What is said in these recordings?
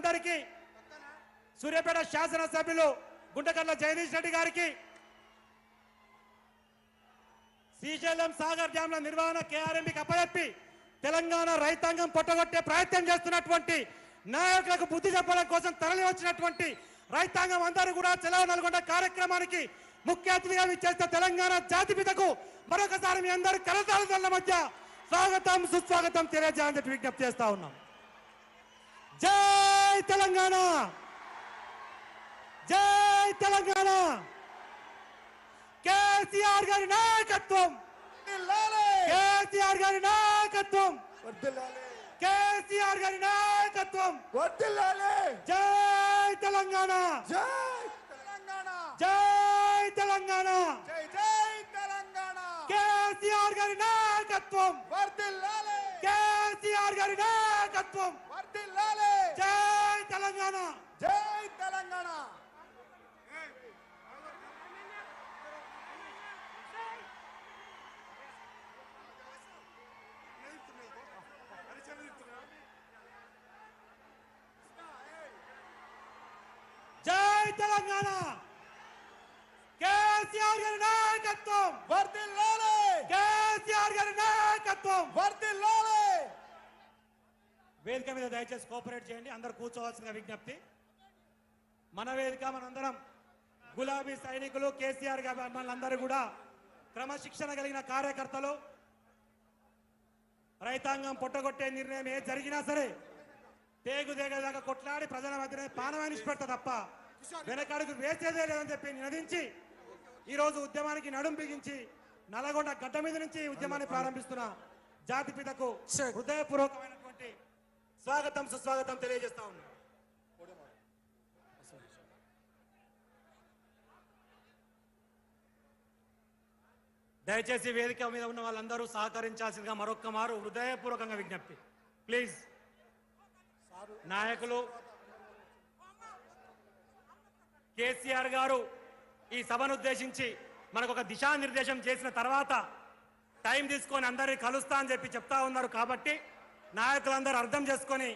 అందరికీ, సూర్యాపేట శాసనసభ్యులు గుంటకర్ల జగదీష్ రెడ్డి గారికి, శ్రీశైలం సాగర్ డ్యాంల నిర్వహణ కేఆర్ఎంబీకి అప్పచెప్పి తెలంగాణ రైతాంగం పొట్టగొట్టే ప్రయత్నం చేస్తున్నటువంటి నాయకులకు బుద్ధి చెప్పడం కోసం తరలి వచ్చినటువంటి రైతాంగం అందరూ కూడా చలో నల్గొండ కార్యక్రమానికి ముఖ్య అతిథిగా విచ్చేస్తే తెలంగాణ జాతిపితకు మరొకసారి మీ అందరూ కలతాళాల మధ్య స్వాగతం సుస్వాగతం తెలియజేయాలని చెప్పి విజ్ఞప్తి చేస్తా ఉన్నాం. జై తెలంగాణ, జై తెలంగాణ. కేసీఆర్ గారి నాయకత్వం, కేసీఆర్ గారి నాయకత్వం, కేసీఆర్ గారి నాయకత్వం. జై తెలంగాణ, జై తెలంగాణ, జై తెలంగాణ, జై జై తెలంగాణ. కేసీఆర్ గారి నాయకత్వం, వర్ధిల్లాలి, కేసీఆర్ గారి నాయకత్వం. వర్ధిల్లాలి. జై తెలంగాణ, జై తెలంగాణ. జై తెలంగాణ. కేసీఆర్ గారి నాయకత్వం, వర్ధిల్లాలి, కేసీఆర్ గారి నాయకత్వం. వర్ధిల్లాలి. వేదిక మీద దయచేసి కోఆపరేట్ చేయండి, అందరూ కూర్చోవాల్సిన విజ్ఞప్తి. మన వేదిక మనందరం గులాబీ సైనికులు, కేసీఆర్ గారి అభిమానులందరూ కూడా క్రమశిక్షణ కలిగిన కార్యకర్తలు. రైతాంగం పొట్టగొట్టే నిర్ణయం ఏ జరిగినా సరే తేగుదేగదాకా కొట్లాడి ప్రజల మధ్యనే పానమనిషి పెడతా తప్ప వెనకడుగు వేసేదే లేదని చెప్పి నినదించి ఈరోజు ఉద్యమానికి నడుం బిగించి నల్గొండ గడ్డ మీద నుంచి ఉద్యమాన్ని ప్రారంభిస్తున్న జాతిపితకు హృదయపూర్వకమైనటువంటి స్వాగతం సుస్వాగతం తెలియజేస్తా ఉన్నాం. దయచేసి వేదిక మీద ఉన్న వాళ్ళందరూ సహకరించాల్సిందిగా మరొక్క మారు హృదయపూర్వకంగా విజ్ఞప్తి. ప్లీజ్ నాయకులు, కేసీఆర్ గారు ఈ సభను ఉద్దేశించి మనకు ఒక దిశానిర్దేశం చేసిన తర్వాత టైం తీసుకొని అందరినీ కలుస్తా అని చెప్పి చెప్తా ఉన్నారు. కాబట్టి నాయకులందరూ అర్థం చేసుకొని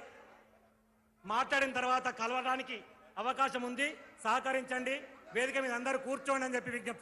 మాట్లాడిన తర్వాత కలవడానికి అవకాశం ఉంది. సహకరించండి, వేదిక మీద అందరూ కూర్చోండి అని చెప్పి విజ్ఞప్తి.